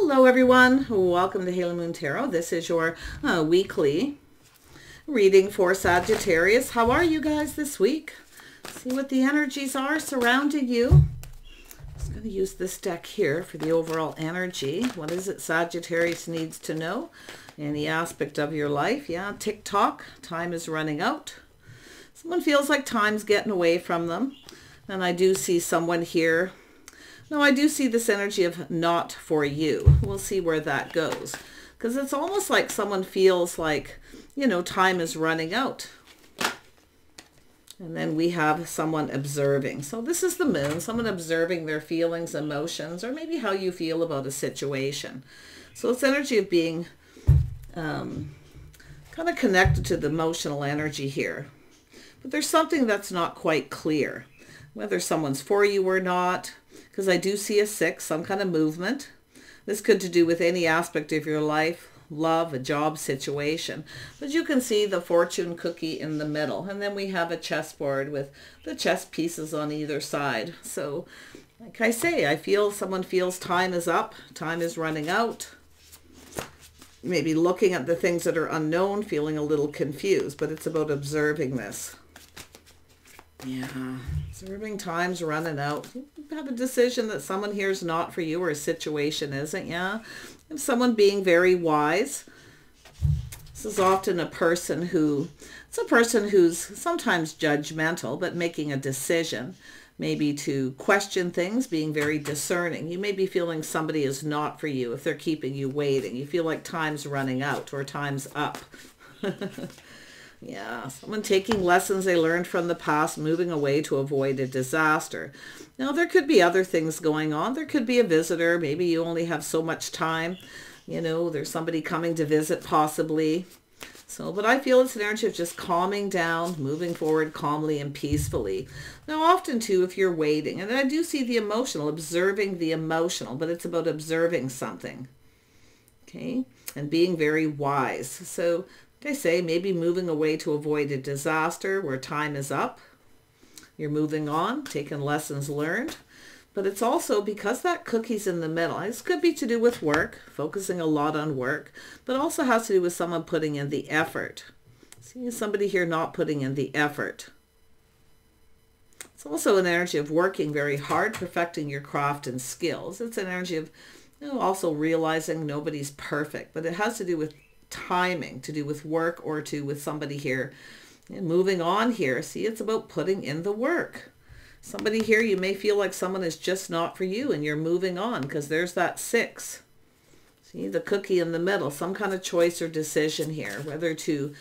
Hello everyone, welcome to Halo Moon Tarot. This is your weekly reading for Sagittarius. How are you guys this week? See what the energies are surrounding you. I'm just going to use this deck here for the overall energy. What is it Sagittarius needs to know? Any aspect of your life. Yeah, tick-tock, time is running out. Someone feels like time's getting away from them. And I do see someone here. No, I do see this energy of not for you. We'll see where that goes. Because it's almost like someone feels like, you know, time is running out. And then we have someone observing. So this is the moon, someone observing their feelings, emotions, or maybe how you feel about a situation. So it's energy of being kind of connected to the emotional energy here. But there's something that's not quite clear. Whether someone's for you or not. Because I do see a 6, some kind of movement. This could to do with any aspect of your life, love, a job situation. But you can see the fortune cookie in the middle. And then we have a chessboard with the chess pieces on either side. So, like I say, I feel someone feels time is up, time is running out. Maybe looking at the things that are unknown, feeling a little confused. But it's about observing this. Yeah, observing time's running out. You have a decision that someone here is not for you or a situation isn't, yeah? And someone being very wise. This is often a person it's a person who's sometimes judgmental, but making a decision. Maybe to question things, being very discerning. You may be feeling somebody is not for you if they're keeping you waiting. You feel like time's running out or time's up. Yeah, someone taking lessons they learned from the past, moving away to avoid a disaster. Now, there could be other things going on. There could be a visitor. Maybe you only have so much time. You know, there's somebody coming to visit possibly. So, but I feel it's an energy of just calming down, moving forward calmly and peacefully. Now, often too, if you're waiting, and I do see the emotional, observing the emotional, but it's about observing something. Okay, and being very wise. So, I say maybe moving away to avoid a disaster where time is up. You're moving on, taking lessons learned. But it's also because that cookie's in the middle. This could be to do with work, focusing a lot on work, but also has to do with someone putting in the effort. See somebody here not putting in the effort. It's also an energy of working very hard, perfecting your craft and skills. It's an energy of, you know, also realizing nobody's perfect, but it has to do with timing, to do with work or to with somebody here. And moving on here, see, it's about putting in the work. Somebody here, you may feel like someone is just not for you and you're moving on because there's that 6. See, the cookie in the middle, some kind of choice or decision here, whether to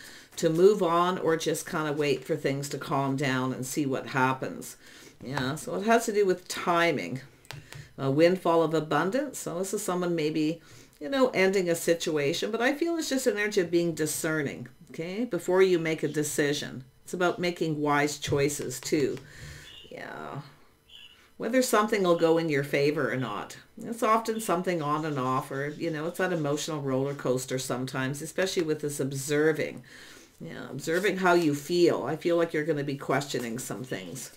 move on or just kind of wait for things to calm down and see what happens. Yeah, so it has to do with timing. A windfall of abundance. So this is someone maybe, you know, ending a situation, but I feel it's just an energy of being discerning, okay, before you make a decision. It's about making wise choices too. Yeah. Whether something will go in your favor or not. It's often something on and off, or, you know, it's that emotional roller coaster sometimes, especially with this observing. Yeah, observing how you feel. I feel like you're going to be questioning some things.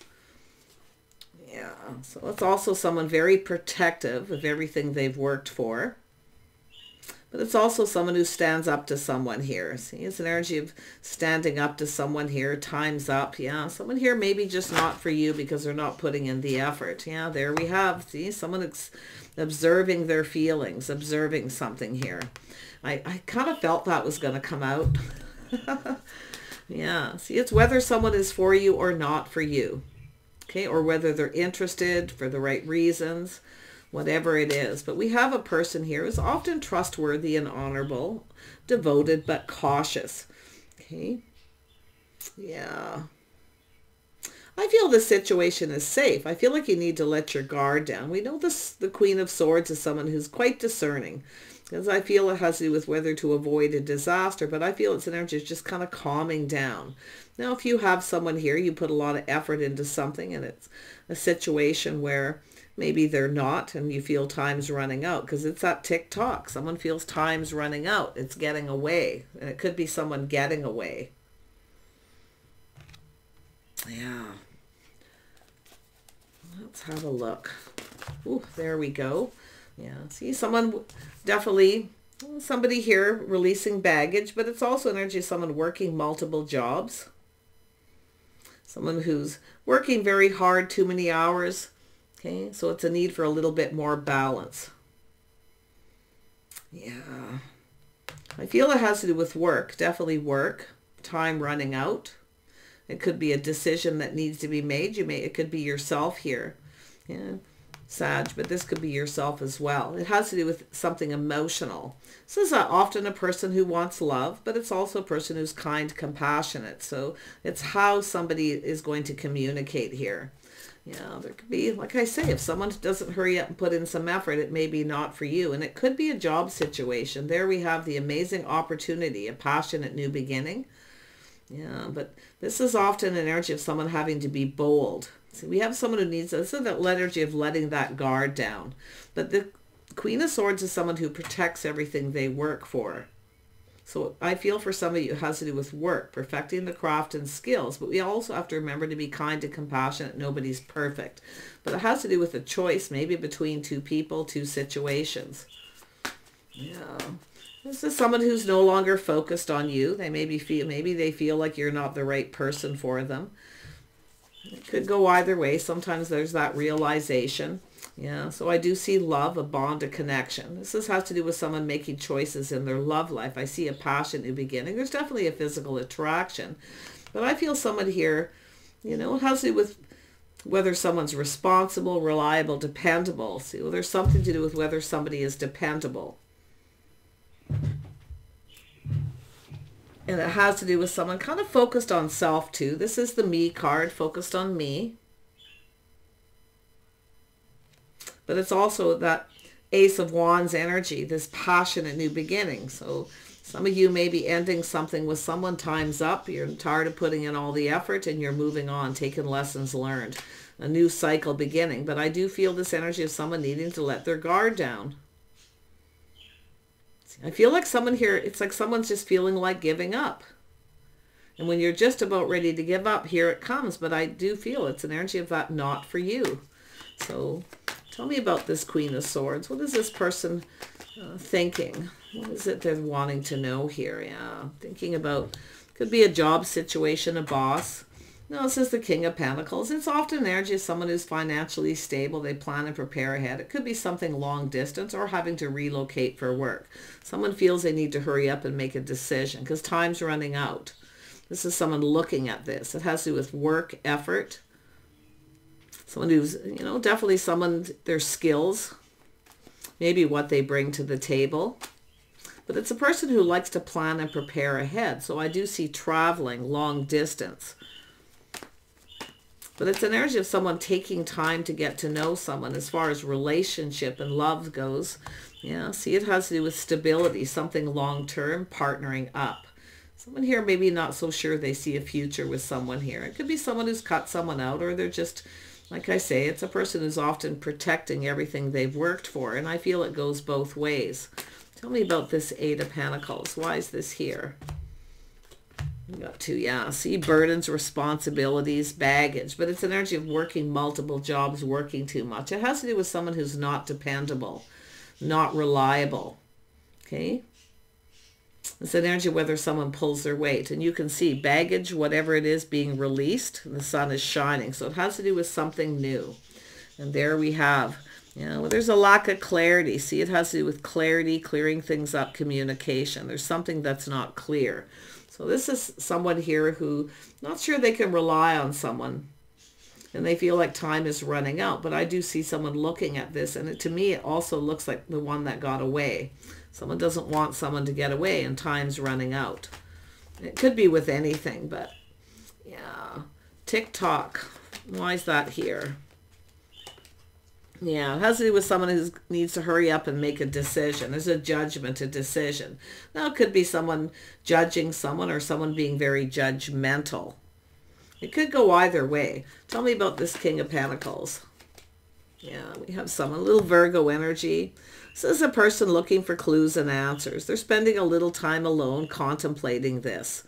Yeah, so it's also someone very protective of everything they've worked for. But it's also someone who stands up to someone here. See, it's an energy of standing up to someone here. Time's up. Yeah, someone here maybe just not for you because they're not putting in the effort. Yeah, there we have. See, someone observing their feelings, observing something here. I kind of felt that was going to come out. Yeah, see, it's whether someone is for you or not for you. Okay, or whether they're interested for the right reasons. Whatever it is. But we have a person here who's often trustworthy and honorable, devoted, but cautious. Okay. Yeah. I feel this situation is safe. I feel like you need to let your guard down. We know this, the Queen of Swords is someone who's quite discerning. Because I feel it has to do with whether to avoid a disaster, but I feel it's an energy of just kind of calming down. Now, if you have someone here, you put a lot of effort into something, and it's a situation where maybe they're not, and you feel time's running out, because it's that tick-tock. Someone feels time's running out. It's getting away, and it could be someone getting away. Yeah. Let's have a look. Ooh, there we go. Yeah, see, someone definitely, somebody here releasing baggage, but it's also energy of someone working multiple jobs. Someone who's working very hard, too many hours. Okay, so it's a need for a little bit more balance. Yeah. I feel it has to do with work, definitely work, time running out. It could be a decision that needs to be made. It could be yourself here. Yeah. Sag, but this could be yourself as well. It has to do with something emotional. This is often a person who wants love, but it's also a person who's kind, compassionate. So it's how somebody is going to communicate here. Yeah, there could be, like I say, if someone doesn't hurry up and put in some effort, it may be not for you. And it could be a job situation. There we have the amazing opportunity, a passionate new beginning. Yeah, but this is often an energy of someone having to be bold. See, we have someone who needs, this is that energy of letting that guard down. But the Queen of Swords is someone who protects everything they work for. So I feel for somebody it has to do with work, perfecting the craft and skills. But we also have to remember to be kind and compassionate. Nobody's perfect. But it has to do with a choice, maybe between two people, two situations. Yeah. This is someone who's no longer focused on you. They maybe they feel like you're not the right person for them. It could go either way. Sometimes there's that realization. Yeah, so I do see love, a bond, a connection. This has to do with someone making choices in their love life. I see a passion new beginning. There's definitely a physical attraction. But I feel someone here, it has to do with whether someone's responsible, reliable, dependable. See, well, there's something to do with whether somebody is dependable. And it has to do with someone kind of focused on self too. This is the me card, focused on me. But it's also that Ace of Wands energy, this passionate new beginning. So some of you may be ending something with someone, time's up. You're tired of putting in all the effort and you're moving on, taking lessons learned. A new cycle beginning. But I do feel this energy of someone needing to let their guard down. I feel like someone here, it's like someone's just feeling like giving up. And when you're just about ready to give up, here it comes. But I do feel it's an energy of that not for you. So tell me about this Queen of Swords. What is this person thinking? What is it they're wanting to know here? Yeah, thinking about, could be a job situation, a boss. No, this is the King of Pentacles. It's often an energy of someone who's financially stable. They plan and prepare ahead. It could be something long distance or having to relocate for work. Someone feels they need to hurry up and make a decision because time's running out. This is someone looking at this. It has to do with work, effort. Someone who's, definitely someone, their skills, maybe what they bring to the table. But it's a person who likes to plan and prepare ahead. So I do see traveling, long distance. But it's an energy of someone taking time to get to know someone as far as relationship and love goes. Yeah, see, it has to do with stability, something long-term, partnering up. Someone here maybe not so sure they see a future with someone here. It could be someone who's cut someone out, or they're just, like I say, it's a person who's often protecting everything they've worked for. And I feel it goes both ways. Tell me about this Eight of Pentacles. Why is this here? We got two, yeah. See, burdens, responsibilities, baggage. But it's an energy of working multiple jobs, working too much. It has to do with someone who's not dependable, not reliable. Okay? It's an energy of whether someone pulls their weight. And you can see baggage, whatever it is, being released. And the sun is shining. So it has to do with something new. And there we have, well, there's a lack of clarity. See, it has to do with clarity, clearing things up, communication. There's something that's not clear. So this is someone here who not sure they can rely on someone and they feel like time is running out. But I do see someone looking at this, and to me it also looks like the one that got away. Someone doesn't want someone to get away and time's running out. It could be with anything, but yeah. TikTok. Why is that here? Yeah, it has to do with someone who needs to hurry up and make a decision. There's a judgment, a decision. Now, it could be someone judging someone or someone being very judgmental. It could go either way. Tell me about this King of Pentacles. Yeah, we have someone, a little Virgo energy. This is a person looking for clues and answers. They're spending a little time alone contemplating this.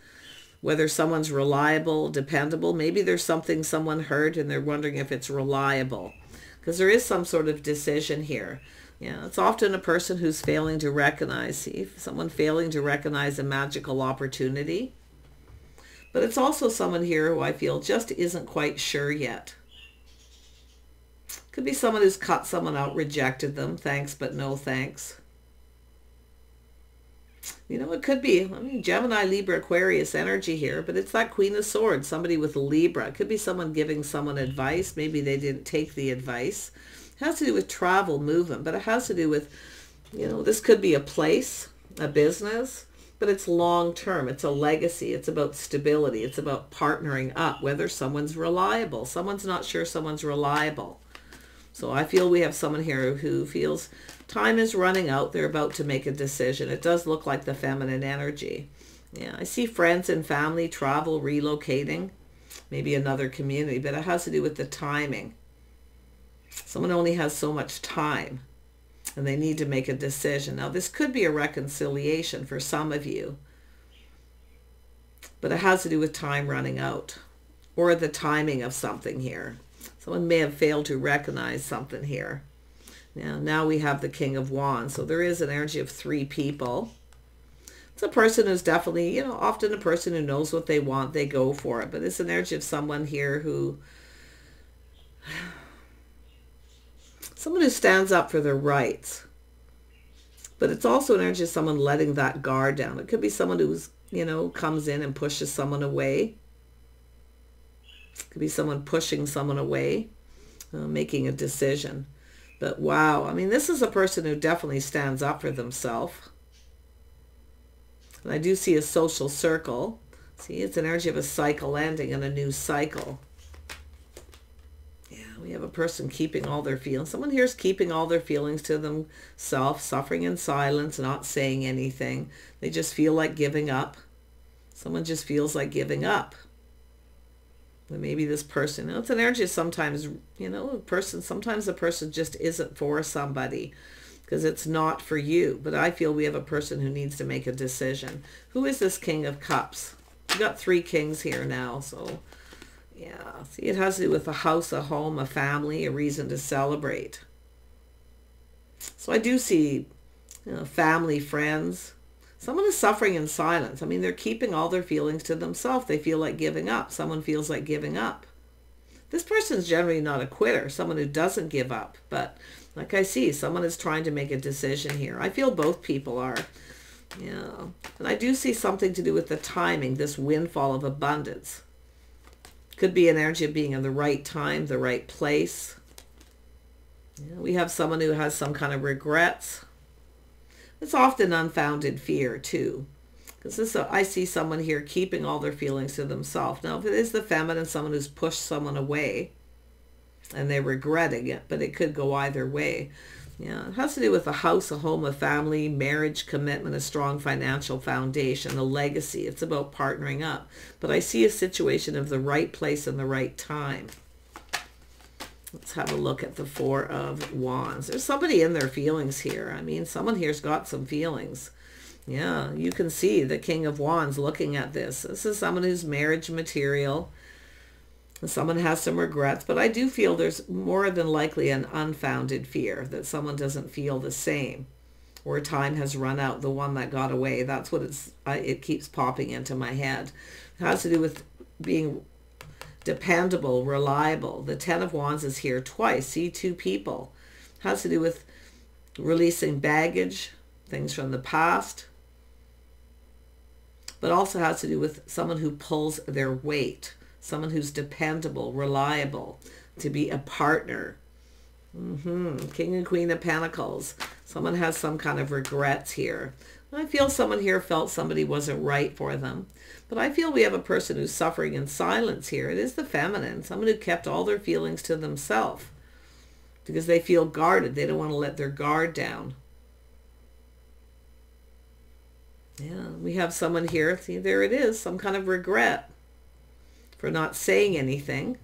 Whether someone's reliable, dependable. Maybe there's something someone heard and they're wondering if it's reliable. Because there is some sort of decision here. Yeah, it's often a person who's failing to recognize, see, someone failing to recognize a magical opportunity. But it's also someone here who I feel just isn't quite sure yet. Could be someone who's cut someone out, rejected them, thanks but no thanks. You know, it could be, I mean, Gemini, Libra, Aquarius energy here, but it's that Queen of Swords, somebody with Libra. It could be someone giving someone advice. Maybe they didn't take the advice. It has to do with travel, movement, but it has to do with, you know, this could be a place, a business, but it's long term. It's a legacy. It's about stability. It's about partnering up, whether someone's reliable. Someone's not sure someone's reliable. So I feel we have someone here who feels time is running out. They're about to make a decision. It does look like the feminine energy. Yeah, I see friends and family, travel, relocating, maybe another community, but it has to do with the timing. Someone only has so much time and they need to make a decision. Now, this could be a reconciliation for some of you, but it has to do with time running out or the timing of something here. Someone may have failed to recognize something here. Now we have the King of Wands. So there is an energy of 3 people. It's a person who's definitely, you know, often a person who knows what they want, they go for it. But it's an energy of someone here who, someone who stands up for their rights. But it's also an energy of someone letting that guard down. It could be someone who's, you know, comes in and pushes someone away. It could be someone pushing someone away, making a decision. But wow, I mean, this is a person who definitely stands up for themselves. And I do see a social circle. See, it's an energy of a cycle ending and a new cycle. Yeah, we have a person keeping all their feelings. Someone here is keeping all their feelings to themselves, suffering in silence, not saying anything. They just feel like giving up. Someone just feels like giving up. Maybe this person, you know, it's an energy of sometimes, you know, sometimes the person just isn't for somebody because it's not for you. But I feel we have a person who needs to make a decision. Who is this King of Cups? We've got 3 kings here now. So, yeah, see, it has to do with a house, a home, a family, a reason to celebrate. So I do see, you know, family, friends. Someone is suffering in silence. I mean, they're keeping all their feelings to themselves. They feel like giving up. Someone feels like giving up. This person's generally not a quitter, someone who doesn't give up. But like I see, someone is trying to make a decision here. I feel both people are. Yeah. And I do see something to do with the timing, this windfall of abundance. Could be an energy of being in the right time, the right place. Yeah, we have someone who has some kind of regrets. It's often unfounded fear too, because I see someone here keeping all their feelings to themselves. Now, if it is the feminine, someone who's pushed someone away and they're regretting it, but it could go either way. Yeah, it has to do with a house, a home, a family, marriage, commitment, a strong financial foundation, a legacy. It's about partnering up. But I see a situation of the right place and the right time. Let's have a look at the 4 of Wands. There's somebody in their feelings here. I mean, someone here's got some feelings. Yeah, you can see the King of Wands looking at this. This is someone who's marriage material. Someone has some regrets, but I do feel there's more than likely an unfounded fear that someone doesn't feel the same, or time has run out, the one that got away. That's what it keeps popping into my head. It has to do with being dependable, reliable. The 10 of Wands is here twice. See, 2 people. It has to do with releasing baggage, things from the past, but also has to do with someone who pulls their weight, someone who's dependable, reliable, to be a partner. King and Queen of Pentacles. Someone has some kind of regrets here. I feel someone here felt somebody wasn't right for them. But I feel we have a person who's suffering in silence here. It is the feminine. Someone who kept all their feelings to themselves because they feel guarded. They don't want to let their guard down. Yeah, we have someone here. See, there it is. Some kind of regret for not saying anything.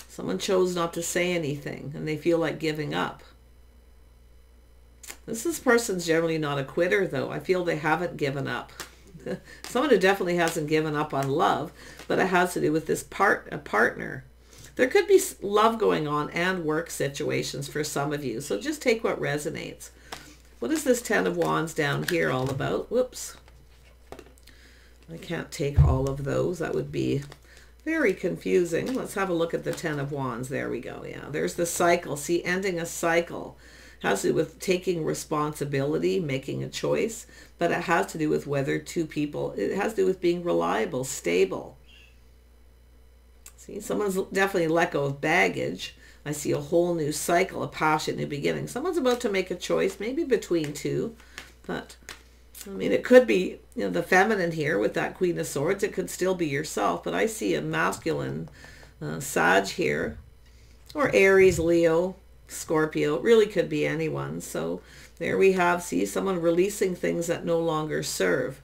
Someone chose not to say anything and they feel like giving up. This person's generally not a quitter, though. I feel they haven't given up. Someone who definitely hasn't given up on love, but it has to do with this a partner. There could be love going on and work situations for some of you. So just take what resonates. What is this Ten of Wands down here all about? Whoops. I can't take all of those. That would be very confusing. Let's have a look at the Ten of Wands. There we go. Yeah, there's the cycle. See, ending a cycle has to do with taking responsibility, making a choice, but it has to do with whether two people, it has to do with being reliable, stable. See, someone's definitely let go of baggage. I see a whole new cycle, a passion, new beginning. Someone's about to make a choice, maybe between two, but I mean, it could be, you know, the feminine here with that Queen of Swords. It could still be yourself, but I see a masculine Sag here, or Aries, Leo, Scorpio. It really could be anyone. So there we have, see, someone releasing things that no longer serve.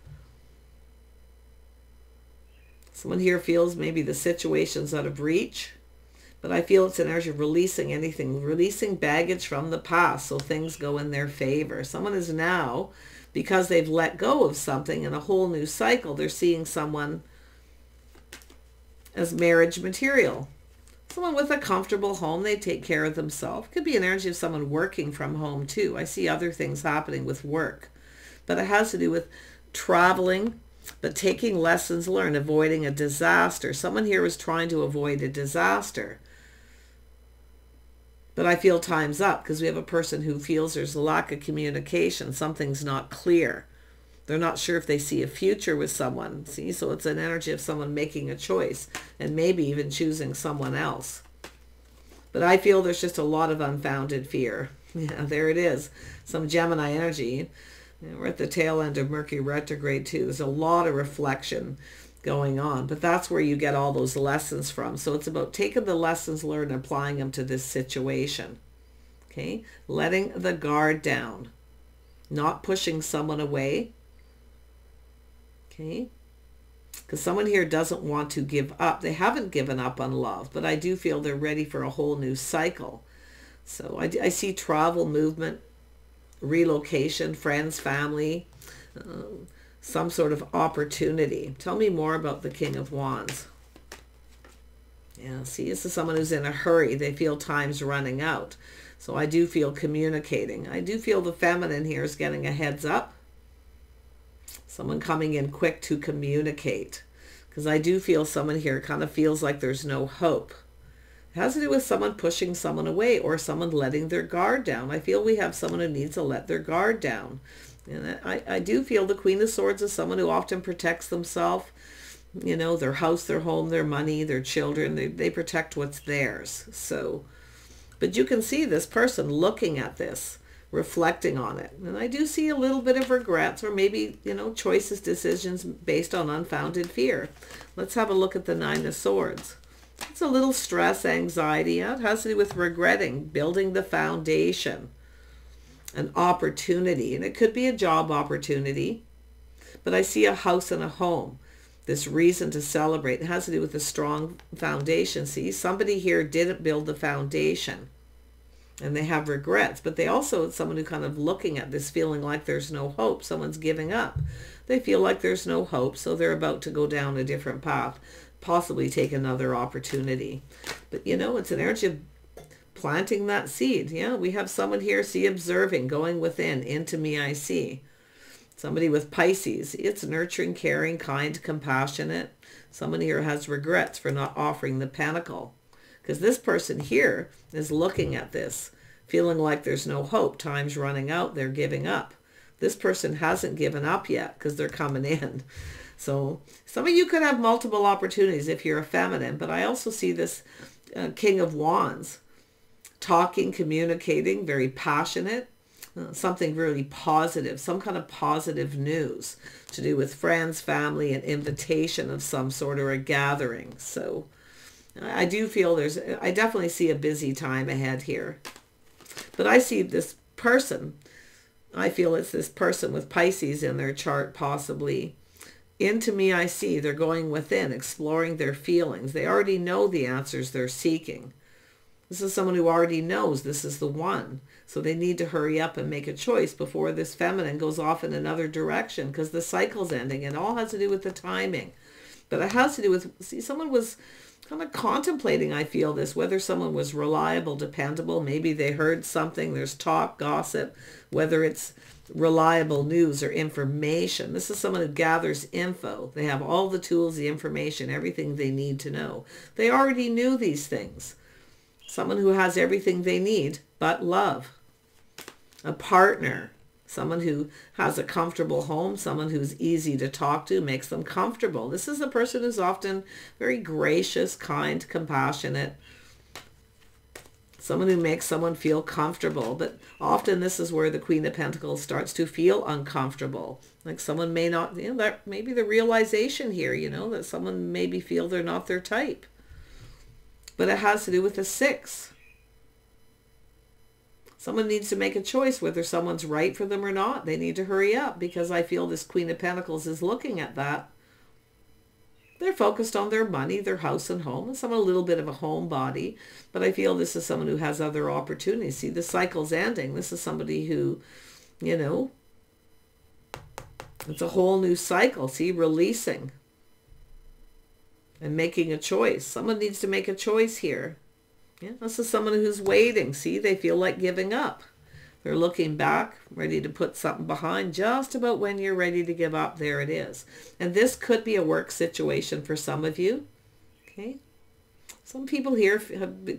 Someone here feels maybe the situation's out of reach, but I feel it's an energy of releasing anything, releasing baggage from the past so things go in their favor. Someone is now, because they've let go of something in a whole new cycle, they're seeing someone as marriage material. Someone with a comfortable home, they take care of themselves. Could be an energy of someone working from home too. I see other things happening with work, but it has to do with traveling, but taking lessons learned, avoiding a disaster. Someone here is trying to avoid a disaster. But I feel time's up because we have a person who feels there's a lack of communication. Something's not clear. They're not sure if they see a future with someone. See, so it's an energy of someone making a choice and maybe even choosing someone else. But I feel there's just a lot of unfounded fear. Yeah, there it is. Some Gemini energy. We're at the tail end of Mercury retrograde too. There's a lot of reflection going on, but that's where you get all those lessons from. So it's about taking the lessons learned and applying them to this situation. Okay, letting the guard down, not pushing someone away. Okay, because someone here doesn't want to give up. They haven't given up on love, but I do feel they're ready for a whole new cycle. So I see travel, movement, relocation, friends, family, some sort of opportunity. Tell me more about the King of Wands. Yeah, see, this is someone who's in a hurry. They feel time's running out. So I do feel communicating. I do feel the feminine here is getting a heads up. Someone coming in quick to communicate. Because I do feel someone here kind of feels like there's no hope. It has to do with someone pushing someone away or someone letting their guard down. I feel we have someone who needs to let their guard down. And I do feel the Queen of Swords is someone who often protects themselves. You know, their house, their home, their money, their children. They protect what's theirs. So, but you can see this person looking at this, reflecting on it. And I do see a little bit of regrets or maybe, you know, choices, decisions based on unfounded fear. Let's have a look at the Nine of Swords. It's a little stress, anxiety. Yeah, it has to do with regretting, building the foundation, an opportunity. And it could be a job opportunity, but I see a house and a home. This reason to celebrate. It has to do with a strong foundation. See, somebody here didn't build the foundation and they have regrets, but they also, it's someone who kind of looking at this feeling like there's no hope. Someone's giving up. They feel like there's no hope, so they're about to go down a different path, possibly take another opportunity. But you know, it's an energy of planting that seed. Yeah, we have someone here, see, observing, going within, into me I see. Somebody with Pisces, it's nurturing, caring, kind, compassionate. Someone here has regrets for not offering the pentacle. Because this person here is looking at this, feeling like there's no hope. Time's running out. They're giving up. This person hasn't given up yet because they're coming in. So some of you could have multiple opportunities if you're a feminine. But I also see this King of Wands talking, communicating, very passionate. Something really positive, some kind of positive news to do with friends, family, an invitation of some sort or a gathering. So I do feel I definitely see a busy time ahead here. But I see this person, I feel it's this person with Pisces in their chart possibly. Into me I see they're going within, exploring their feelings. They already know the answers they're seeking. This is someone who already knows this is the one. So they need to hurry up and make a choice before this feminine goes off in another direction because the cycle's ending. It all has to do with the timing. But it has to do with, see, someone was kind of contemplating, I feel this, whether someone was reliable, dependable. Maybe they heard something. There's talk, gossip, whether it's reliable news or information. This is someone who gathers info. They have all the tools, the information, everything they need to know. They already knew these things. Someone who has everything they need but love. A partner. Someone who has a comfortable home, someone who's easy to talk to, makes them comfortable. This is a person who's often very gracious, kind, compassionate. Someone who makes someone feel comfortable. But often this is where the Queen of Pentacles starts to feel uncomfortable. Like someone may not, that maybe the realization here, that someone maybe feel they're not their type. But it has to do with the 6. Someone needs to make a choice whether someone's right for them or not. They need to hurry up because I feel this Queen of Pentacles is looking at that. They're focused on their money, their house and home, and someone a little bit of a homebody. But I feel this is someone who has other opportunities. See, the cycle's ending. This is somebody who, it's a whole new cycle. See, releasing and making a choice. Someone needs to make a choice here. Yeah, this is someone who's waiting. See, they feel like giving up. They're looking back, ready to put something behind. Just about when you're ready to give up, there it is. And this could be a work situation for some of you. Okay. Some people here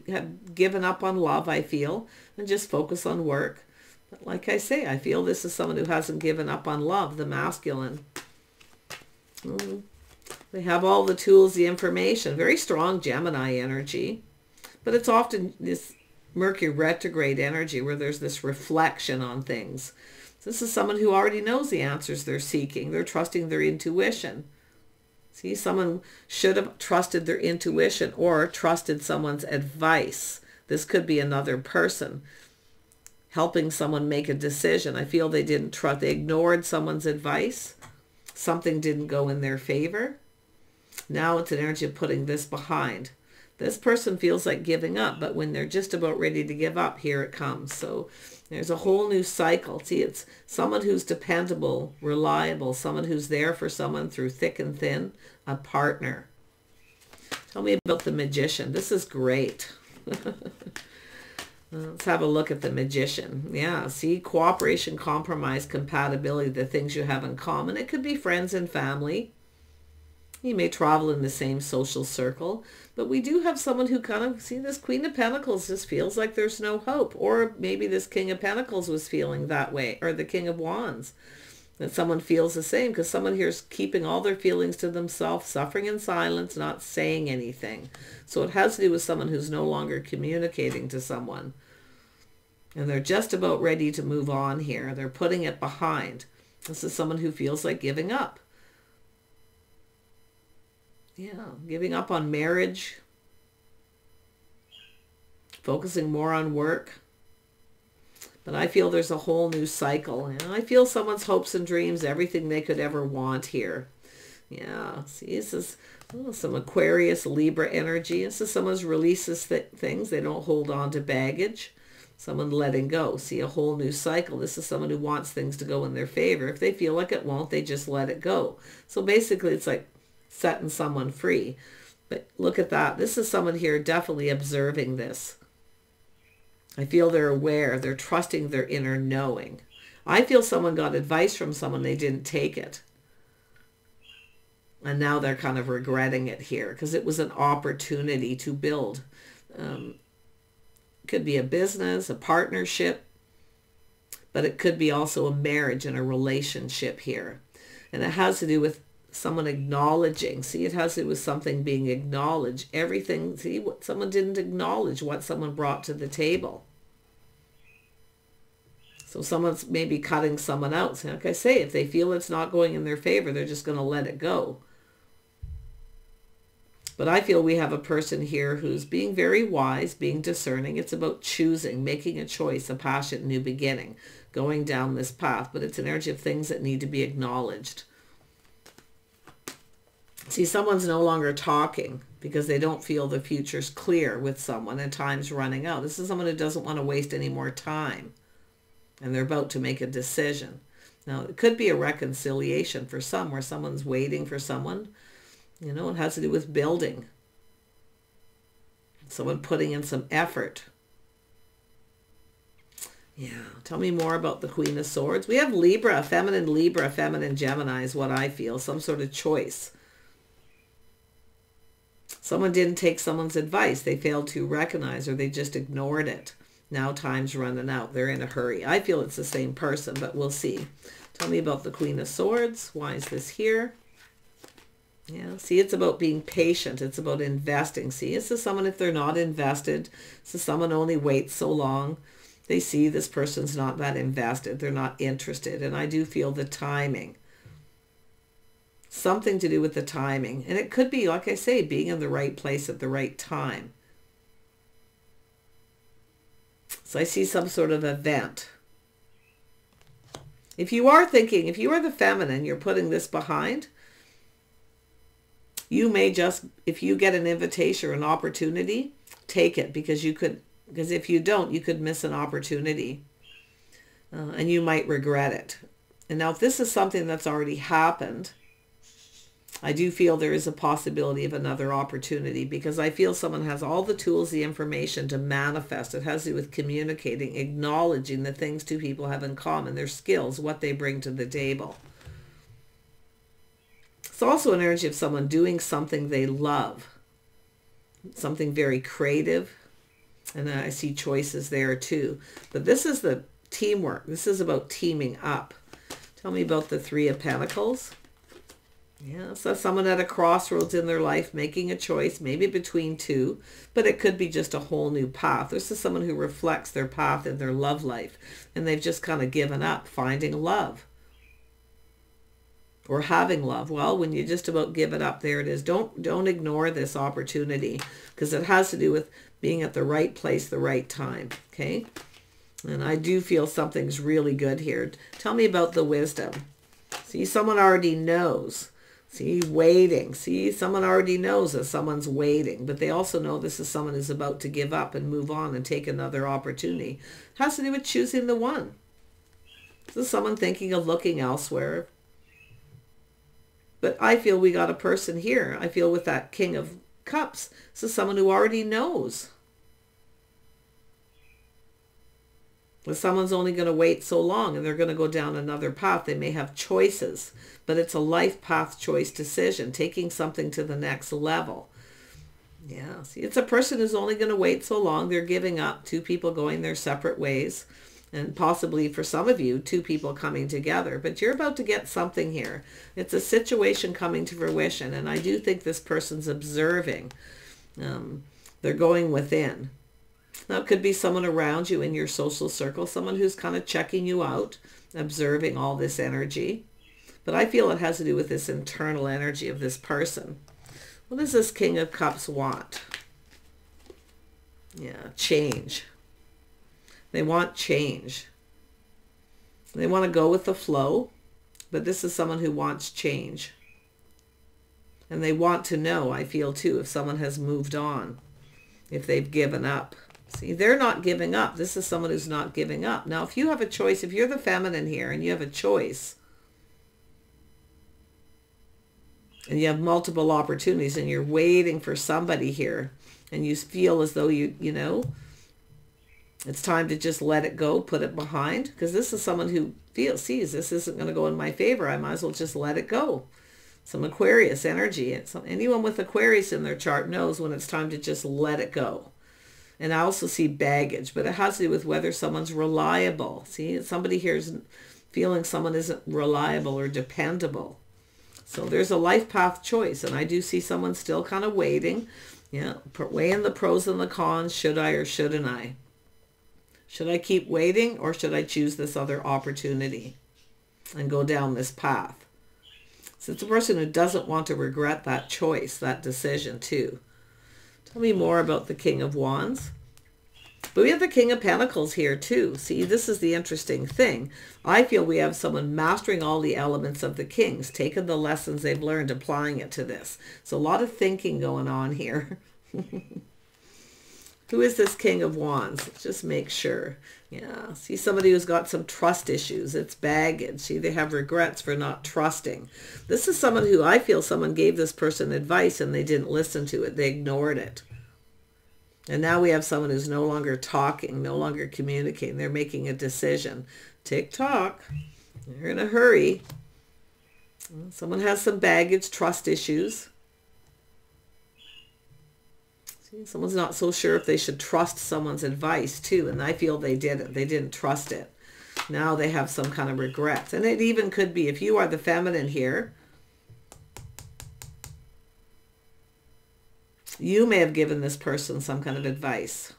have given up on love, I feel, and just focus on work. But like I say, I feel this is someone who hasn't given up on love, the masculine. They have all the tools, the information. Very strong Gemini energy. But it's often this Mercury retrograde energy where there's this reflection on things. So this is someone who already knows the answers they're seeking. They're trusting their intuition. See, someone should have trusted their intuition or trusted someone's advice. This could be another person helping someone make a decision. I feel they didn't trust. They ignored someone's advice. Something didn't go in their favor. Now it's an energy of putting this behind. This person feels like giving up, but when they're just about ready to give up, here it comes. So there's a whole new cycle. See, it's someone who's dependable, reliable, someone who's there for someone through thick and thin, a partner. Tell me about the Magician. This is great. Let's have a look at the Magician. Yeah, see, cooperation, compromise, compatibility, the things you have in common. It could be friends and family. You may travel in the same social circle, but we do have someone who kind of, see, this Queen of Pentacles just feels like there's no hope. Or maybe this King of Pentacles was feeling that way, or the King of Wands, that someone feels the same, because someone here is keeping all their feelings to themselves, suffering in silence, not saying anything. So it has to do with someone who's no longer communicating to someone. And they're just about ready to move on here. They're putting it behind. This is someone who feels like giving up. Yeah, giving up on marriage, focusing more on work. But I feel there's a whole new cycle. And I feel someone's hopes and dreams, everything they could ever want here. Yeah, see, this is some Aquarius, Libra energy. This is someone's releases things. They don't hold on to baggage. Someone letting go. See, a whole new cycle. This is someone who wants things to go in their favor. If they feel like it won't, they just let it go. So basically, it's like setting someone free. But look at that. This is someone here definitely observing this. I feel they're aware. They're trusting their inner knowing. I feel someone got advice from someone, they didn't take it. And now they're kind of regretting it here because it was an opportunity to build. Could be a business, a partnership, but it could be also a marriage and a relationship here. And it has to do with someone acknowledging. See, it has to do with something being acknowledged. Everything, see, what someone didn't acknowledge, what someone brought to the table. So someone's maybe cutting someone out. So like I say, if they feel it's not going in their favor, they're just going to let it go. But I feel we have a person here who's being very wise, being discerning. It's about choosing, making a choice, a passionate new beginning, going down this path. But it's an energy of things that need to be acknowledged. See, someone's no longer talking because they don't feel the future's clear with someone and time's running out. This is someone who doesn't want to waste any more time. And they're about to make a decision. Now, it could be a reconciliation for some where someone's waiting for someone. You know, it has to do with building. Someone putting in some effort. Yeah, tell me more about the Queen of Swords. We have Libra, feminine Gemini is what I feel. Some sort of choice. Someone didn't take someone's advice. They failed to recognize, or they just ignored it. Now time's running out. They're in a hurry. I feel it's the same person, but we'll see. Tell me about the Queen of Swords. Why is this here? Yeah, see, it's about being patient. It's about investing. See, this is someone, if they're not invested, this is someone only waits so long. They see this person's not that invested. They're not interested. And I do feel the timing. Something to do with the timing. And it could be, like I say, being in the right place at the right time. So I see some sort of event. If you are thinking, if you are the feminine, you're putting this behind, you may just, if you get an invitation or an opportunity, take it, because you could, because if you don't, you could miss an opportunity and you might regret it. And now if this is something that's already happened, I do feel there is a possibility of another opportunity, because I feel someone has all the tools, the information to manifest. It has to do with communicating, acknowledging the things two people have in common, their skills, what they bring to the table. It's also an energy of someone doing something they love, something very creative. And I see choices there too. But this is the teamwork. This is about teaming up. Tell me about the Three of Pentacles. Yeah, so someone at a crossroads in their life making a choice, maybe between two, but it could be just a whole new path. This is someone who reflects their path in their love life, and they've just kind of given up finding love or having love. Well, when you just about give it up, there it is. Don't ignore this opportunity, because it has to do with being at the right place, the right time. Okay. And I do feel something's really good here. Tell me about the wisdom. See, someone already knows. See, waiting. See, someone already knows that someone's waiting, but they also know this is someone who's about to give up and move on and take another opportunity. It has to do with choosing the one. This is someone thinking of looking elsewhere. But I feel we got a person here. I feel with that King of Cups, this is someone who already knows. But someone's only going to wait so long, and they're going to go down another path. They may have choices, but it's a life path choice decision, taking something to the next level. Yeah, see, it's a person who's only going to wait so long. They're giving up. Two people going their separate ways, and possibly for some of you, two people coming together. But you're about to get something here. It's a situation coming to fruition, and I do think this person's observing. They're going within. Now, it could be someone around you in your social circle, someone who's kind of checking you out, observing all this energy. But I feel it has to do with this internal energy of this person. What does this King of Cups want? Yeah, change. They want change. They want to go with the flow, but this is someone who wants change. And they want to know, I feel too, if someone has moved on, if they've given up. See, they're not giving up. This is someone who's not giving up. Now, if you have a choice, if you're the feminine here and you have a choice, and you have multiple opportunities and you're waiting for somebody here, and you feel as though you know, it's time to just let it go, put it behind, because this is someone who sees this isn't going to go in my favor. I might as well just let it go. Some Aquarius energy. Anyone with Aquarius in their chart knows when it's time to just let it go. And I also see baggage, but it has to do with whether someone's reliable. See, somebody here is feeling someone isn't reliable or dependable. So there's a life path choice, and I do see someone still kind of waiting. Yeah, weighing the pros and the cons. Should I or shouldn't I? Should I keep waiting, or should I choose this other opportunity and go down this path? So it's a person who doesn't want to regret that choice, that decision too. Tell me more about the King of Wands. But we have the King of Pentacles here too. See, this is the interesting thing. I feel we have someone mastering all the elements of the Kings, taking the lessons they've learned, applying it to this. So a lot of thinking going on here. Who is this King of Wands? Let's just make sure. Yeah, see, somebody who's got some trust issues. It's baggage. See, they have regrets for not trusting. This is someone who I feel someone gave this person advice and they didn't listen to it. They ignored it. And now we have someone who's no longer talking, no longer communicating. They're making a decision. Tick-tock. They're in a hurry. Someone has some baggage, trust issues. See, someone's not so sure if they should trust someone's advice too. And I feel they didn't. They didn't trust it. Now they have some kind of regrets. And it even could be, if you are the feminine here, you may have given this person some kind of advice.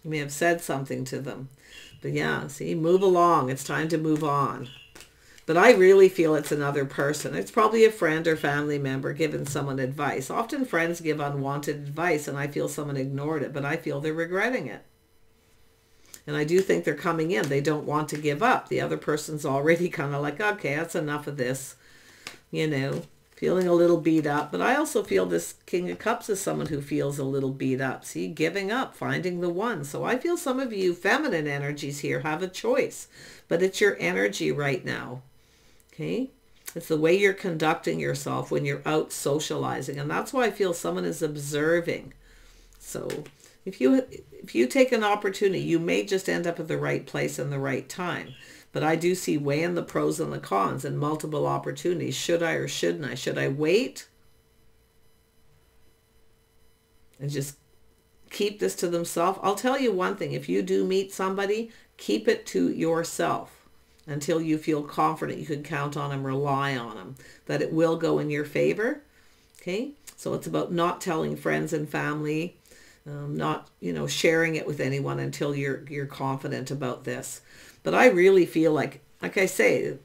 You may have said something to them. But yeah, see, move along. It's time to move on. But I really feel it's another person. It's probably a friend or family member giving someone advice. Often friends give unwanted advice and I feel someone ignored it, but I feel they're regretting it. And I do think they're coming in. They don't want to give up. The other person's already kind of like, okay, that's enough of this, you know, feeling a little beat up. But I also feel this King of Cups is someone who feels a little beat up. See, giving up, finding the one. So I feel some of you feminine energies here have a choice, but it's your energy right now. Okay? It's the way you're conducting yourself when you're out socializing. And that's why I feel someone is observing. So if you take an opportunity, you may just end up at the right place in the right time. But I do see weighing the pros and the cons and multiple opportunities. Should I or shouldn't I? Should I wait and just keep this to themselves? I'll tell you one thing. If you do meet somebody, keep it to yourself until you feel confident you can count on them, rely on them, that it will go in your favor. Okay? So it's about not telling friends and family, not, you know, sharing it with anyone until you're confident about this. But I really feel like I say,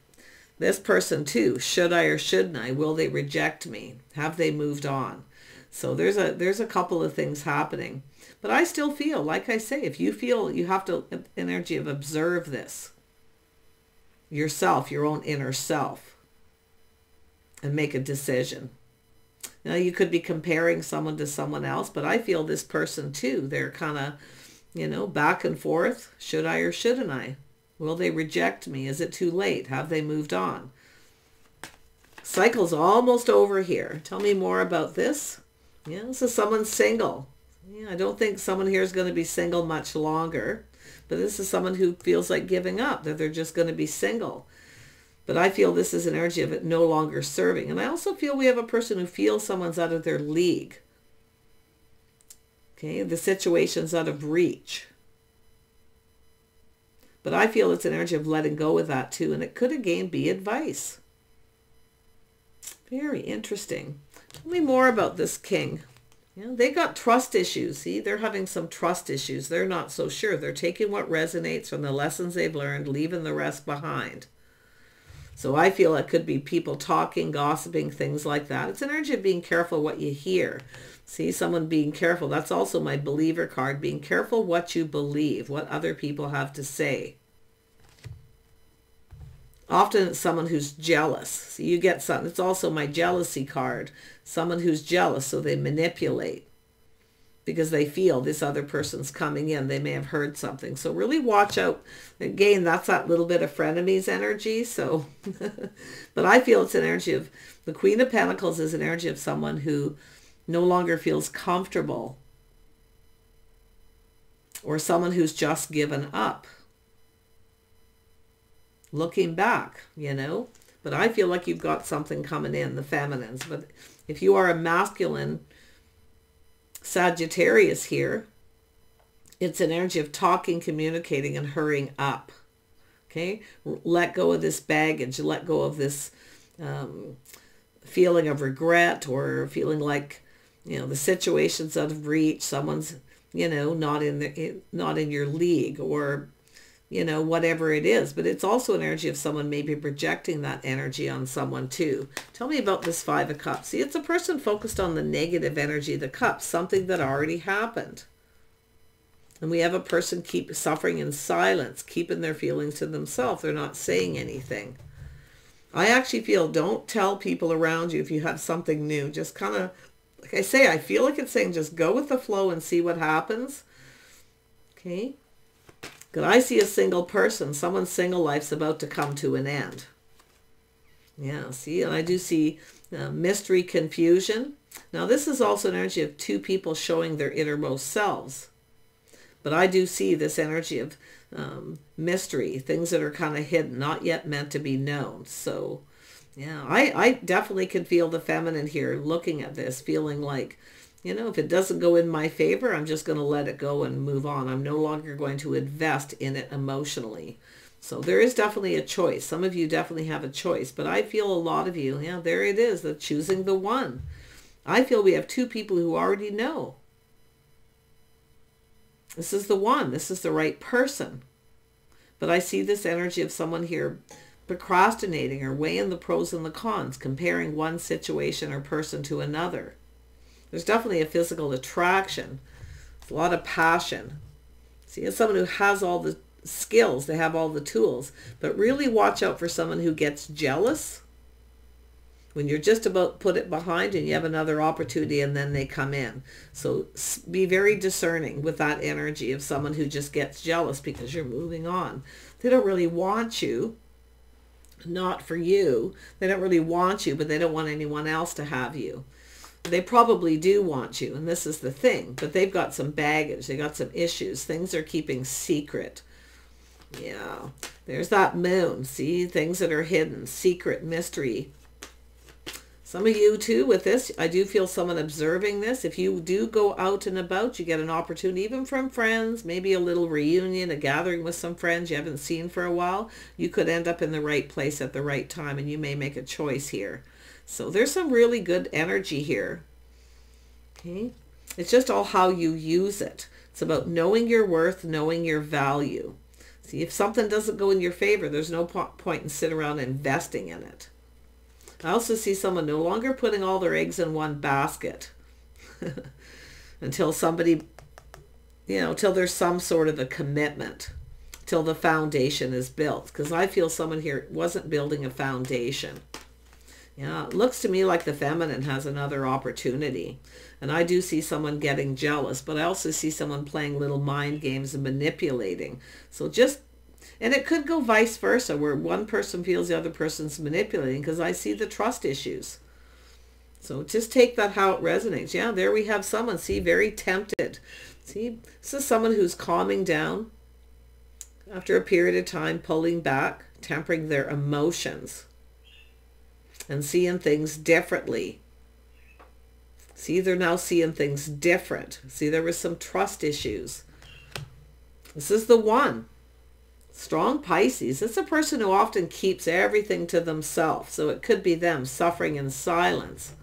this person too, should I or shouldn't I? Will they reject me? Have they moved on? So there's a couple of things happening. But I still feel, like I say, if you feel you have to energy of observe this yourself, your own inner self, and make a decision. Now you could be comparing someone to someone else, but I feel this person too, they're kind of, you know, back and forth. Should I or shouldn't I? Will they reject me? Is it too late? Have they moved on? Cycle's almost over here. Tell me more about this. Yeah, this is someone single. Yeah, I don't think someone here is going to be single much longer. But this is someone who feels like giving up, that they're just going to be single. But I feel this is an energy of it no longer serving. And I also feel we have a person who feels someone's out of their league. Okay, the situation's out of reach. But I feel it's an energy of letting go of that too. And it could again be advice. Very interesting. Tell me more about this king. Yeah, they got trust issues. See, they're having some trust issues. They're not so sure. They're taking what resonates from the lessons they've learned, leaving the rest behind. So I feel it could be people talking, gossiping, things like that. It's an energy of being careful what you hear. See, someone being careful. That's also my believer card. Being careful what you believe, what other people have to say. Often it's someone who's jealous. So you get something. It's also my jealousy card. Someone who's jealous, so they manipulate because they feel this other person's coming in. They may have heard something. So really watch out. Again, that's that little bit of frenemies energy. So, but I feel it's an energy of, the Queen of Pentacles is an energy of someone who no longer feels comfortable, or someone who's just given up. Looking back, you know, but I feel like you've got something coming in, the feminines. But if you are a masculine Sagittarius here, it's an energy of talking, communicating, and hurrying up. Okay, let go of this baggage, let go of this feeling of regret, or feeling like, you know, the situation's out of reach, someone's, you know, not in your league, or, you know, whatever it is. But it's also an energy of someone maybe projecting that energy on someone too. Tell me about this Five of Cups. See, it's a person focused on the negative energy of the cups, something that already happened. And we have a person keep suffering in silence, keeping their feelings to themselves. They're not saying anything. I actually feel, don't tell people around you if you have something new. Just kind of, like I say, I feel like it's saying just go with the flow and see what happens. Okay. Because I see a single person. Someone's single life's about to come to an end. Yeah, see, and I do see mystery, confusion. Now, this is also an energy of two people showing their innermost selves. But I do see this energy of mystery, things that are kind of hidden, not yet meant to be known. So, yeah, I definitely can feel the feminine here looking at this, feeling like, you know, if it doesn't go in my favor, I'm just going to let it go and move on. I'm no longer going to invest in it emotionally. So there is definitely a choice. Some of you definitely have a choice, but I feel a lot of you, yeah, there it is, the choosing the one. I feel we have two people who already know. This is the one. This is the right person. But I see this energy of someone here procrastinating or weighing the pros and the cons, comparing one situation or person to another. There's definitely a physical attraction. A lot of passion. See, it's someone who has all the skills. They have all the tools. But really watch out for someone who gets jealous when you're just about put it behind and you have another opportunity and then they come in. So be very discerning with that energy of someone who just gets jealous because you're moving on. They don't really want you. Not for you. They don't really want you, but they don't want anyone else to have you. They probably do want you, and this is the thing, but they've got some baggage. They got some issues. Things they're keeping secret. Yeah, there's that moon. See, things that are hidden, secret, mystery. Some of you too with this, I do feel someone observing this. If you do go out and about, you get an opportunity, even from friends, maybe a little reunion, a gathering with some friends you haven't seen for a while. You could end up in the right place at the right time, and you may make a choice here. So there's some really good energy here. Okay, it's just all how you use it. It's about knowing your worth, knowing your value. See, if something doesn't go in your favor, there's no point in sitting around investing in it. I also see someone no longer putting all their eggs in one basket until somebody, you know, till there's some sort of a commitment, till the foundation is built. Because I feel someone here wasn't building a foundation. Yeah, it looks to me like the feminine has another opportunity. And I do see someone getting jealous, but I also see someone playing little mind games and manipulating. So just, and it could go vice versa, where one person feels the other person's manipulating, because I see the trust issues. So just take that how it resonates. Yeah, there we have someone, see, very tempted. See, this is someone who's calming down after a period of time, pulling back, tempering their emotions, and seeing things differently. See, they're now seeing things different. See, there was some trust issues. This is the one. Strong Pisces. It's a person who often keeps everything to themselves. So it could be them suffering in silence.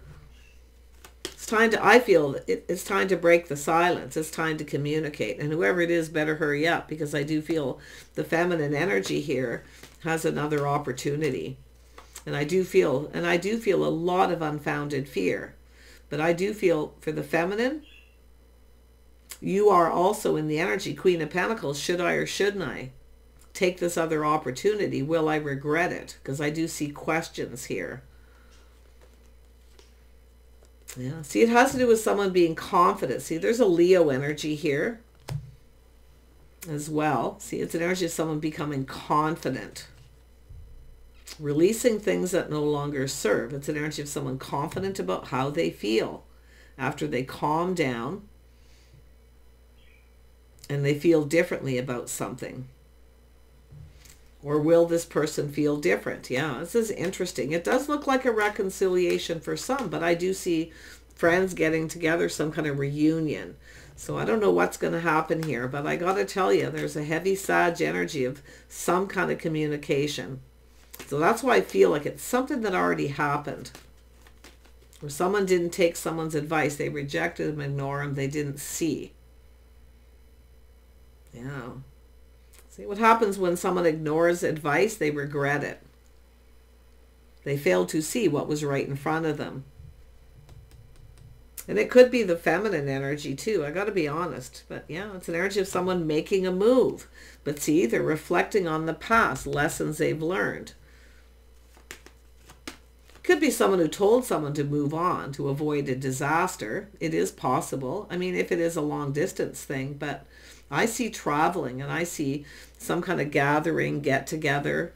It's time to, I feel it's time to break the silence. It's time to communicate. And whoever it is better hurry up, because I do feel the feminine energy here has another opportunity. And I do feel a lot of unfounded fear. But I do feel for the feminine, you are also in the energy, Queen of Pentacles. Should I or shouldn't I take this other opportunity? Will I regret it? Because I do see questions here. Yeah, see, it has to do with someone being confident. See, there's a Leo energy here as well. See, it's an energy of someone becoming confident. Releasing things that no longer serve. It's an energy of someone confident about how they feel after they calm down and they feel differently about something. Or will this person feel different? Yeah, this is interesting. It does look like a reconciliation for some, but I do see friends getting together, some kind of reunion. So I don't know what's going to happen here, but I got to tell you, there's a heavy Sag energy of some kind of communication. So that's why I feel like it's something that already happened. Or someone didn't take someone's advice. They rejected them, ignored them. They didn't see. Yeah. See what happens when someone ignores advice? They regret it. They fail to see what was right in front of them. And it could be the feminine energy too. I got to be honest. But yeah, it's an energy of someone making a move. But see, they're reflecting on the past, lessons they've learned. Could be someone who told someone to move on to avoid a disaster. It is possible. I mean, if it is a long distance thing, but I see traveling and I see some kind of gathering, get together,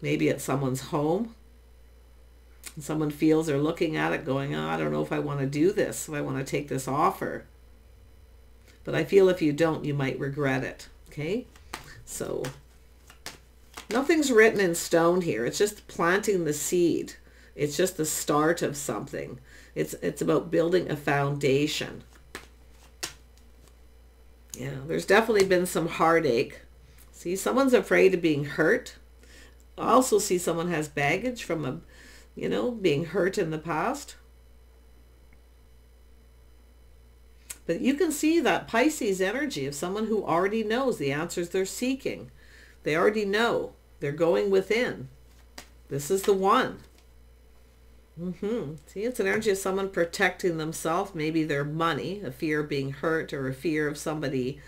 maybe at someone's home. Someone feels they're looking at it going, oh, I don't know if I want to do this, if I want to take this offer. But I feel if you don't, you might regret it. Okay? So nothing's written in stone here. It's just planting the seed. It's just the start of something. It's about building a foundation. Yeah, there's definitely been some heartache. See, someone's afraid of being hurt. I also see someone has baggage from being hurt in the past. But you can see that Pisces energy of someone who already knows the answers they're seeking. They already know. They're going within. This is the one. See, it's an energy of someone protecting themselves, maybe their money, a fear of being hurt, or a fear of somebody.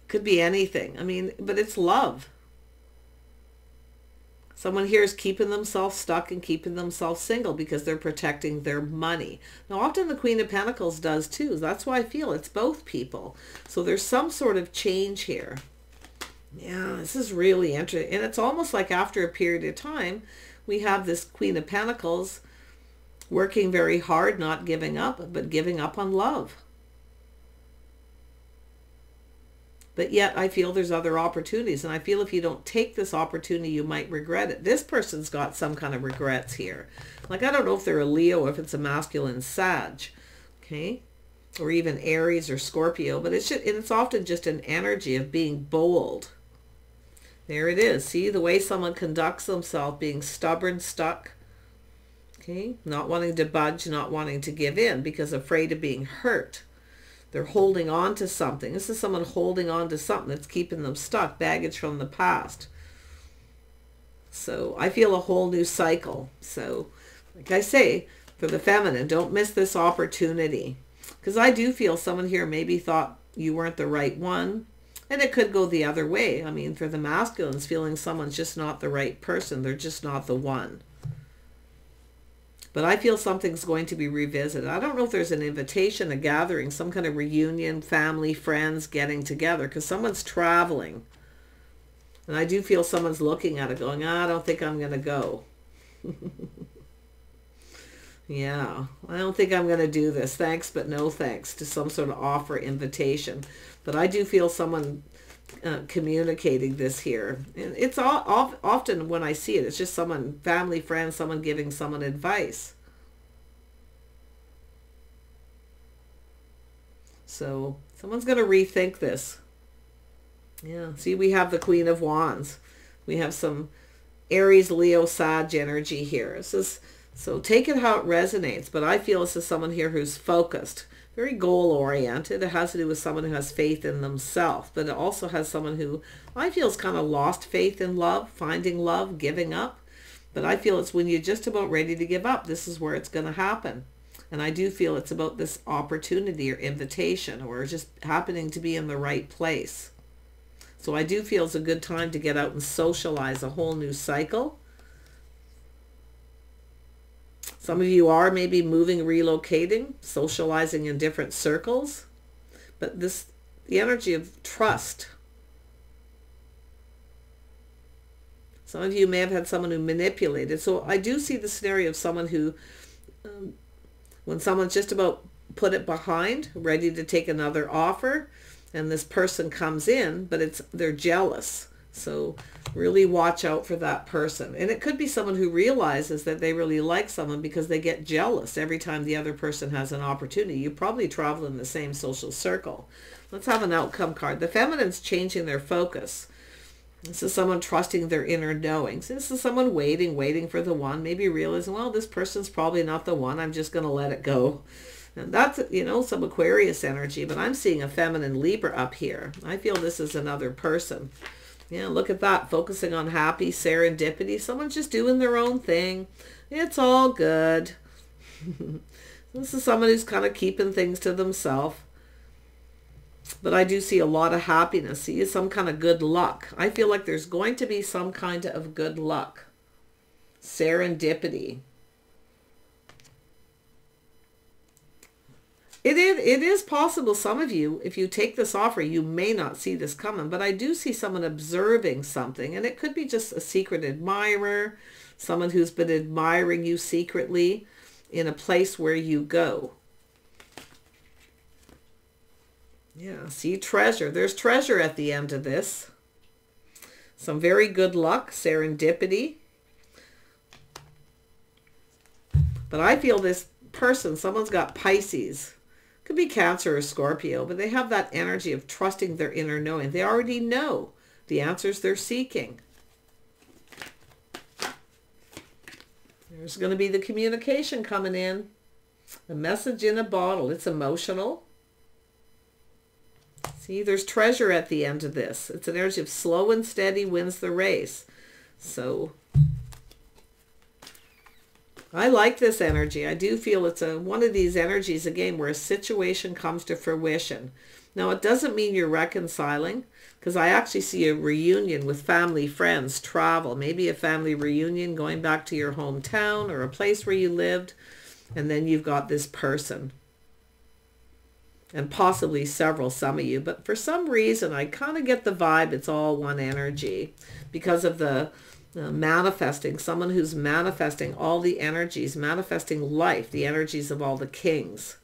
Could be anything. I mean, but it's love. Someone here is keeping themselves stuck and keeping themselves single because they're protecting their money. Now, often the Queen of Pentacles does too. That's why I feel it's both people. So there's some sort of change here. Yeah, this is really interesting. And it's almost like after a period of time, we have this Queen of Pentacles working very hard, not giving up, but giving up on love. But yet I feel there's other opportunities. And I feel if you don't take this opportunity, you might regret it. This person's got some kind of regrets here. Like, I don't know if they're a Leo or if it's a masculine Sag. Okay. Or even Aries or Scorpio. But it's often just an energy of being bold. There it is. See the way someone conducts themselves, being stubborn, stuck. Okay. Not wanting to budge, not wanting to give in because afraid of being hurt. They're holding on to something. This is someone holding on to something that's keeping them stuck. Baggage from the past. So I feel a whole new cycle. So like I say, for the feminine, don't miss this opportunity. Because I do feel someone here maybe thought you weren't the right one. And it could go the other way. I mean, for the masculines, feeling someone's just not the right person. They're just not the one. But I feel something's going to be revisited. I don't know if there's an invitation, a gathering, some kind of reunion, family, friends getting together. Because someone's traveling. And I do feel someone's looking at it going, I don't think I'm going to go. Yeah, I don't think I'm going to do this. Thanks, but no thanks, to some sort of offer, invitation. But I do feel someone communicating this here. And it's often when I see it, it's just someone, family, friend, someone giving someone advice. So someone's going to rethink this. Yeah, see, we have the Queen of Wands. We have some Aries, Leo, Sag energy here. This is... So take it how it resonates. But I feel this is someone here who's focused, very goal-oriented. It has to do with someone who has faith in themselves. But it also has someone who I feel has kind of lost faith in love, finding love, giving up. But I feel it's when you're just about ready to give up, this is where it's going to happen. And I do feel it's about this opportunity or invitation or just happening to be in the right place. So I do feel it's a good time to get out and socialize a whole new cycle. Some of you are maybe moving, relocating, socializing in different circles. But the energy of trust. Some of you may have had someone who manipulated. So I do see the scenario of someone who, when someone's just about put it behind, ready to take another offer, and this person comes in, but they're jealous. So really watch out for that person. And it could be someone who realizes that they really like someone because they get jealous every time the other person has an opportunity. You probably travel in the same social circle. Let's have an outcome card. The feminine's changing their focus. This is someone trusting their inner knowings. This is someone waiting for the one, maybe realizing, well, this person's probably not the one. I'm just going to let it go. And that's, some Aquarius energy, but I'm seeing a feminine Libra up here. I feel this is another person. Yeah, look at that. Focusing on happy serendipity. Someone's just doing their own thing. It's all good. This is someone who's kind of keeping things to themselves. But I do see a lot of happiness. See, some kind of good luck. I feel like there's going to be some kind of good luck. Serendipity. It is possible some of you, if you take this offer, you may not see this coming, but I do see someone observing something, and it could be just a secret admirer, someone who's been admiring you secretly in a place where you go. Yeah, see, treasure. There's treasure at the end of this. Some very good luck, serendipity. But I feel this person, someone's got Pisces. Could be Cancer or Scorpio, but they have that energy of trusting their inner knowing. They already know the answers they're seeking. There's going to be the communication coming in. A message in a bottle. It's emotional. See, there's treasure at the end of this. It's an energy of slow and steady wins the race. So I like this energy. I do feel it's one of these energies, again, where a situation comes to fruition. Now, it doesn't mean you're reconciling, because I actually see a reunion with family, friends, travel, maybe a family reunion going back to your hometown or a place where you lived, and then you've got this person. And possibly several, some of you. But for some reason, I kind of get the vibe it's all one energy because of the manifesting, someone who's manifesting all the energies, manifesting life, the energies of all the kings.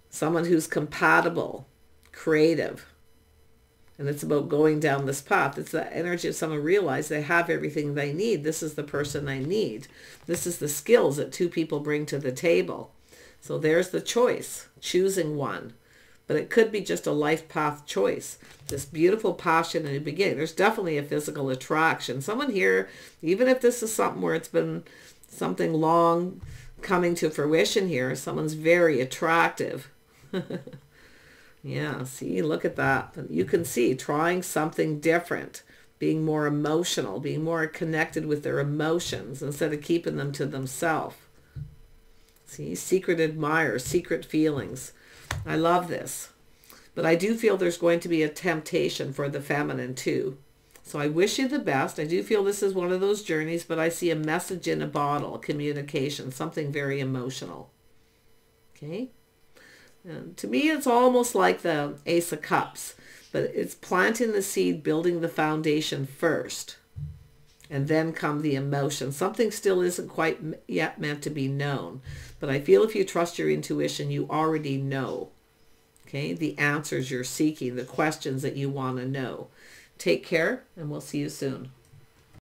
Someone who's compatible, creative. And it's about going down this path. It's the energy of someone realize they have everything they need. This is the person I need. This is the skills that two people bring to the table. So there's the choice, choosing one. But it could be just a life path choice. This beautiful passion in the beginning. There's definitely a physical attraction. Someone here, even if this is something where it's been something long coming to fruition here, someone's very attractive. Yeah, see, look at that. You can see trying something different, being more emotional, being more connected with their emotions instead of keeping them to themselves. See, secret admirer, secret feelings. I love this. But I do feel there's going to be a temptation for the feminine too. So I wish you the best. I do feel this is one of those journeys, but I see a message in a bottle, communication, something very emotional. Okay? And to me, it's almost like the Ace of Cups, but it's planting the seed, building the foundation first. And then come the emotion. Something still isn't quite yet meant to be known. But I feel if you trust your intuition, you already know. Okay, the answers you're seeking, the questions that you want to know. Take care, and we'll see you soon.